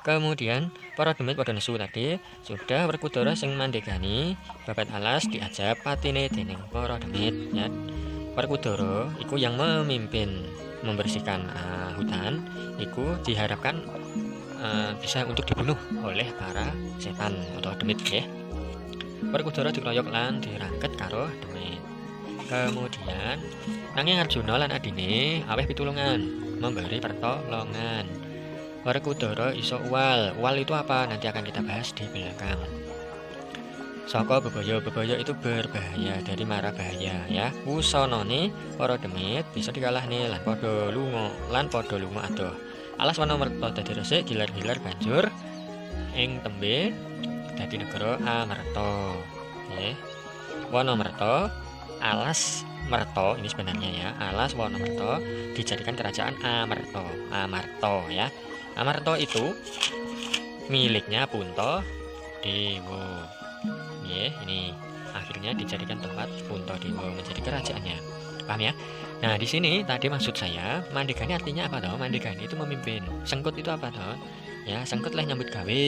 Kemudian para demit pada nesu tadi sudah Werkudara sing mandegani babat alas diajab patine dening para demit ya. Werkudara iku yang memimpin membersihkan hutan, iku diharapkan bisa untuk dibunuh oleh para setan atau demit ya. Werkudara dikeroyok lan dirangket karo demit. Kemudian nanging Arjuna lan adine aweh pitulungan memberi pertolongan. Werkudara iso uwal. Uwal itu apa? Nanti akan kita bahas di belakang. Saka bebaya. Bebaya itu berbahaya, dari mara bahaya ya. Wusanane para demit bisa dikalahne lan padha lunga adoh. Alas wana merta dadi resik gilar-gilar banjur ing tembe dadi negara Amerta. Nggih. Wana merta, alas merta ini sebenarnya ya. Alas wana merta dijadikan kerajaan Amerta. Amarta ya. Amarta itu miliknya Puntadewa. Ini akhirnya dijadikan tempat Puntadewa menjadi kerajaannya. Paham ya? Nah, di sini tadi maksud saya, mandegani artinya apa toh? Mandegani itu memimpin. Sengkut itu apa toh? Ya, sengkut leh nyambut gawe,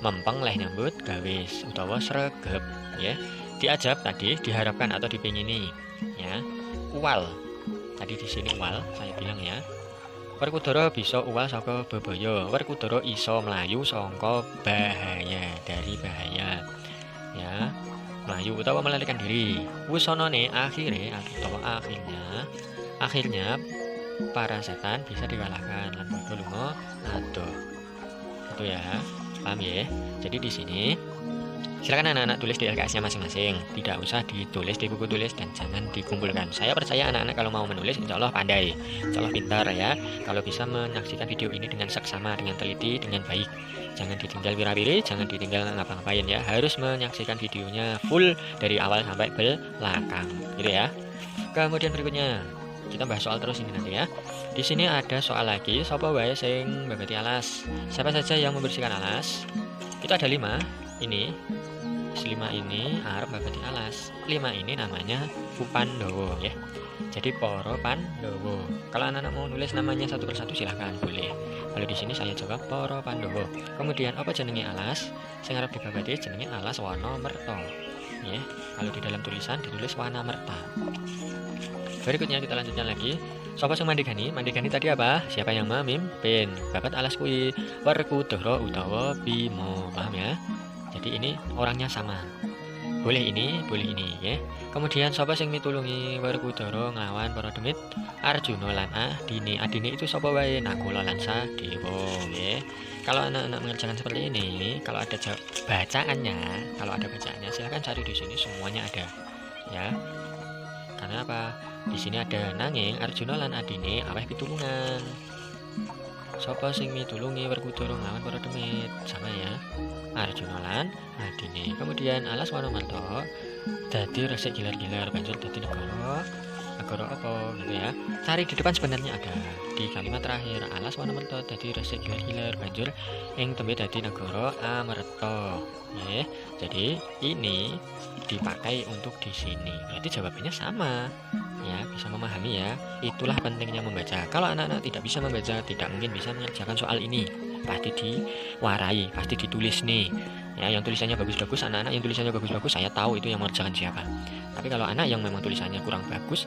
mempeng leh nyambut gawe utawa sregep, ya. Diajab tadi diharapkan atau dipingini, ya. Uwal. Tadi di sini uwal saya bilang ya. Werkudara bisa uwal saka bebaya. Werkudara iso mlayu saka bahaya, dari bahaya. Ya, melayu utawa melarikan diri. Wusanane akhirnya para setan bisa dikalahkan lan padha lunga adoh. Itu ya. Paham ya? Jadi di sini silakan anak-anak tulis di LKS-nya masing-masing. Tidak usah ditulis di buku tulis dan jangan dikumpulkan. Saya percaya anak-anak kalau mau menulis insya Allah pandai, insya Allah pintar ya. Kalau bisa menyaksikan video ini dengan seksama, dengan teliti, dengan baik. Jangan ditinggal wira-wiri, jangan ditinggal ngapa-ngapain ya. Harus menyaksikan videonya full dari awal sampai belakang, gitu ya. Kemudian berikutnya kita bahas soal terus ini nanti ya. Di sini ada soal lagi. Sapa wae sing babati alas? Siapa saja yang membersihkan alas? Itu ada 5. Ini 5 ini arep babati alas. 5 ini namanya Pandawa ya. Jadi para Pandawa. Kalau anak-anak mau nulis namanya satu persatu silahkan boleh. Kalau di sini saya jawab para Pandawa. Kemudian apa jenenge alas? Sing arep dibabati jenenge alas Wanamerta. Ya. Kalau di dalam tulisan ditulis Wanamerta. Berikutnya kita lanjutkan lagi. Sapa sing mandegani? Mandegani tadi apa? Siapa yang memimpin? Babat alas kuwi Werkudara utawa Bima. Paham ya? Jadi ini orangnya sama. Boleh ini ya. Kemudian sapa sing mitulungi Werkudara nglawan para demit? Arjuna lan Adine. Adine itu sapa wae? Nakula lan Sadewa nggih. Kalau anak-anak mengerjakan seperti ini, kalau ada bacaannya silakan cari di sini semuanya ada. Ya. Karena apa? Di sini ada nanging Arjuna lan Adine aweh pitulungan. Sapa sing mitulungi Werkudara nglawan para demit? Sama ya. Arjuna lan Adine. Kemudian alas Wanamerta dadi resik gilar-gilar banjur dadi negara apa gitu ya. Cari di depan sebenarnya ada di kalimat terakhir alas Wanamerta dadi resik gilar-gilar banjur ing tembe dadi negara Amerta. Ya. Jadi ini dipakai untuk di sini. Berarti jawabannya sama. Ya, bisa memahami ya. Itulah pentingnya membaca. Kalau anak-anak tidak bisa membaca, tidak mungkin bisa mengerjakan soal ini. Pasti diwarai, pasti ditulis nih. Ya, yang tulisannya bagus-bagus, anak-anak yang tulisannya bagus-bagus, saya tahu itu yang mengerjakan siapa. Tapi kalau anak yang memang tulisannya kurang bagus,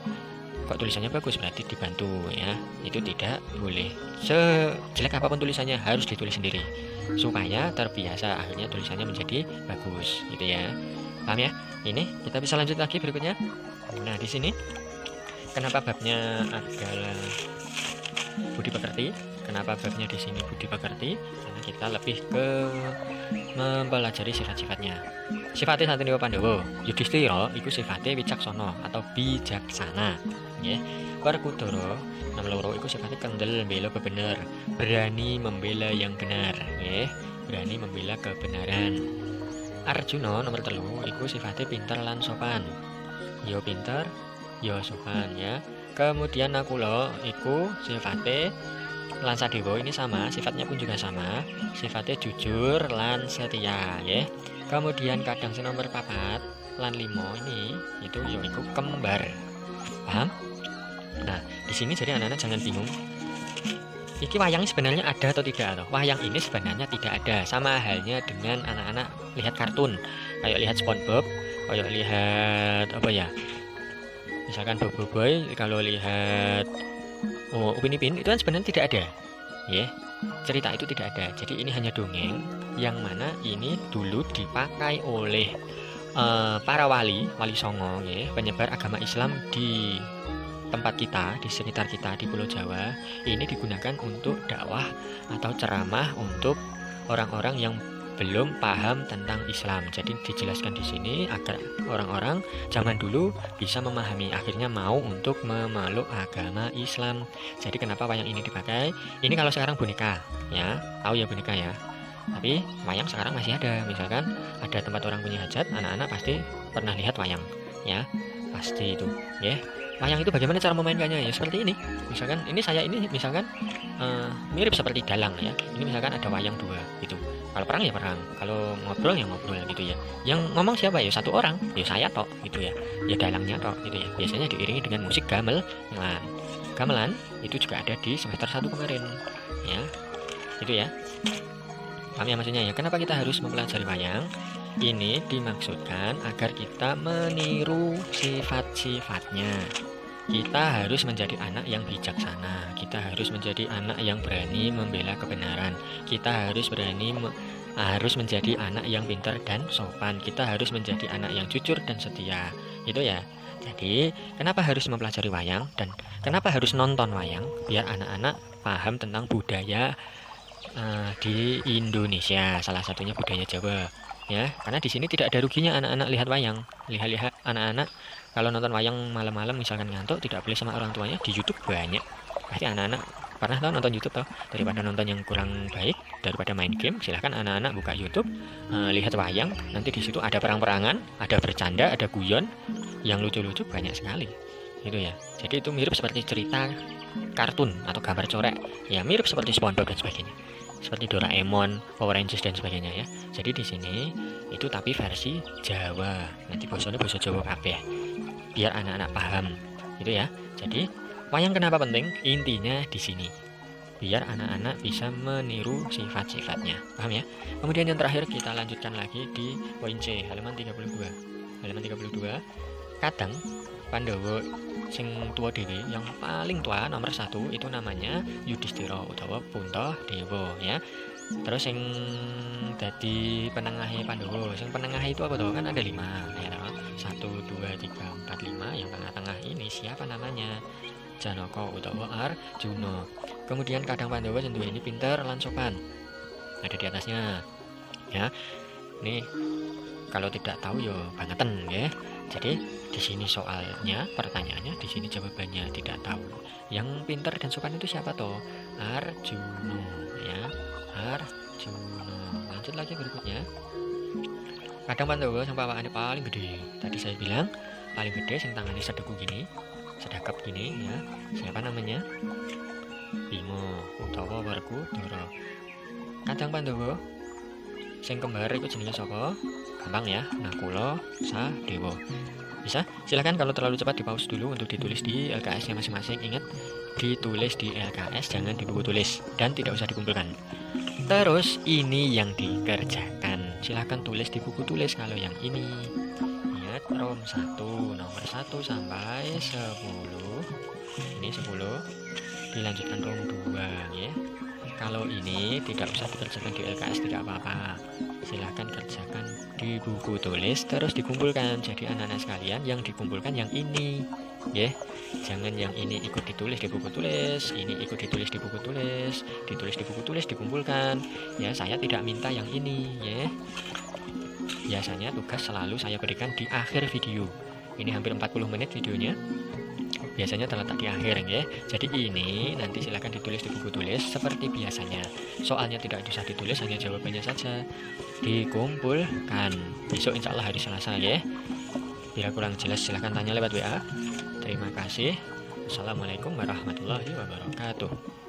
kok tulisannya bagus berarti dibantu ya. Itu tidak boleh. Sejelek apapun tulisannya harus ditulis sendiri supaya terbiasa akhirnya tulisannya menjadi bagus gitu ya. Paham ya? Ini kita bisa lanjut lagi berikutnya. Nah, di sini kenapa babnya adalah budi pekerti? Kenapa babnya di sini budi pekerti? Karena kita lebih ke mempelajari sifat-sifatnya. Sifatnya Satya Pandawa, Yudhistira iku sifatnya wicaksana atau bijaksana. Nggih. Werkudara nomor 2 iku sifatnya kendel bela bebener, berani membela yang benar, nggih. Berani membela kebenaran. Arjuna nomor 3 iku sifatnya pinter lan sopan. Ya pinter, ya sopan ya. Kemudian Nakula iku sifatnya lan Sadewa ini sama, sifatnya pun juga sama, sifatnya jujur lan setia ya. Kemudian kadang nomor 4 lan 5 ini itu yaitu kembar. Paham? Nah, di sini jadi anak-anak jangan bingung. iki wayang sebenarnya ada atau tidak atau wayang ini sebenarnya tidak ada, sama halnya dengan anak-anak lihat kartun kayak lihat SpongeBob, kayak lihat apa ya, misalkan Bobo Boy, kalau lihat Upin Ipin itu kan sebenarnya tidak ada ya, cerita itu tidak ada. Jadi ini hanya dongeng yang mana ini dulu dipakai oleh para wali songo ya, penyebar agama Islam di tempat kita, di sekitar kita di Pulau Jawa. Ini digunakan untuk dakwah atau ceramah untuk orang-orang yang belum paham tentang Islam. Jadi dijelaskan di sini agar orang-orang zaman dulu bisa memahami, akhirnya mau untuk memeluk agama Islam. Jadi kenapa wayang ini dipakai? Ini kalau sekarang boneka ya, tahu ya boneka ya. Tapi wayang sekarang masih ada. Misalkan ada tempat orang punya hajat, anak-anak pasti pernah lihat wayang ya, pasti itu ya. Wayang itu bagaimana cara memainkannya ya seperti ini. Misalkan ini saya ini misalkan mirip seperti dalang ya. Ini misalkan ada wayang dua gitu. Kalau perang ya perang, kalau ngobrol ya ngobrol gitu ya. Yang ngomong siapa ya? Satu orang, ya saya tok gitu ya. Ya dalangnya tok gitu ya. Biasanya diiringi dengan musik gamelan. Gamelan itu juga ada di semester 1 kemarin ya. Gitu ya. Paham ya maksudnya ya? Kenapa kita harus mempelajari wayang? Ini dimaksudkan agar kita meniru sifat-sifatnya. Kita harus menjadi anak yang bijaksana. Kita harus menjadi anak yang berani membela kebenaran. Kita harus harus menjadi anak yang pintar dan sopan. Kita harus menjadi anak yang jujur dan setia. Itu ya. Jadi, kenapa harus mempelajari wayang dan kenapa harus nonton wayang? Biar anak-anak paham tentang budaya di Indonesia. Salah satunya budaya Jawa. Ya, karena di sini tidak ada ruginya anak-anak lihat wayang. Lihat anak-anak kalau nonton wayang malam-malam misalkan ngantuk, tidak boleh sama orang tuanya. Di YouTube banyak. Pasti anak-anak pernah tahu nonton YouTube toh, daripada nonton yang kurang baik, daripada main game, silahkan anak-anak buka YouTube, lihat wayang. Nanti di situ ada perang-perangan, ada bercanda, ada guyon, yang lucu-lucu banyak sekali. Gitu ya. Jadi itu mirip seperti cerita kartun atau gambar coret. Ya mirip seperti SpongeBob dan sebagainya. Seperti Doraemon, Power Rangers dan sebagainya ya. Jadi di sini itu tapi versi Jawa. Nanti bahasa Jawa kabeh. Biar anak-anak paham. Gitu ya. Jadi wayang kenapa penting? Intinya di sini. Biar anak-anak bisa meniru sifat-sifatnya. Paham ya? Kemudian yang terakhir kita lanjutkan lagi di poin C, halaman 32. Halaman 32. Kadang Pandhawa sing tua dhewe, yang paling tua nomor 1 itu namanya Yudhistira utawa Puntadewa ya. Terus yang dadi penengahe Pandhawa, sing penengah itu apa tuh? Kan ada 5 ya toh. 1 2 3 4 5, yang tengah-tengah ini siapa namanya? Janaka utawa Arjuna. Kemudian kadang Pandhawa sing duwe ini pinter lan sopan. Ada di atasnya. Ya. Nih kalau tidak tahu yo bangetan ya. Jadi di sini soalnya, pertanyaannya, di sini jawabannya tidak tahu. Yang pintar dan sopan itu siapa toh? Arjuna ya, Arjuna. Lanjut lagi berikutnya. Kadang Pandhawa yang bawaannya paling gede. Tadi saya bilang paling gede, sing tangannya sedeku gini, sedekap gini ya. Siapa namanya? Bima utawa Werkudara. Kadang Pandhawa sing kembar itu jenenge sapa? Gampang ya, Nakula Sadewa. Bisa? Silahkan kalau terlalu cepat di pause dulu untuk ditulis di LKS-nya masing-masing. Ingat, ditulis di LKS, jangan di buku tulis, dan tidak usah dikumpulkan. Terus ini yang dikerjakan. Silahkan tulis di buku tulis kalau yang ini. Ingat, ROM 1, nomor 1 sampai 10. Ini 10. Dilanjutkan ROM 2 ya. Kalau ini tidak usah dikerjakan di LKS, tidak apa-apa. Silahkan kerjakan di buku tulis terus dikumpulkan. Jadi anak-anak sekalian yang dikumpulkan yang ini ya. Jangan yang ini ikut ditulis di buku tulis, ini ikut ditulis di buku tulis, ditulis di buku tulis, dikumpulkan. Ya, saya tidak minta yang ini ya. Biasanya tugas selalu saya berikan di akhir video. Ini hampir 40 menit videonya. Biasanya terletak di akhir ya. Jadi ini nanti silahkan ditulis di buku tulis seperti biasanya. Soalnya tidak usah ditulis, hanya jawabannya saja dikumpulkan. Besok insya Allah hari Selasa ya. Bila kurang jelas silahkan tanya lewat WA. Terima kasih. Assalamualaikum warahmatullahi wabarakatuh.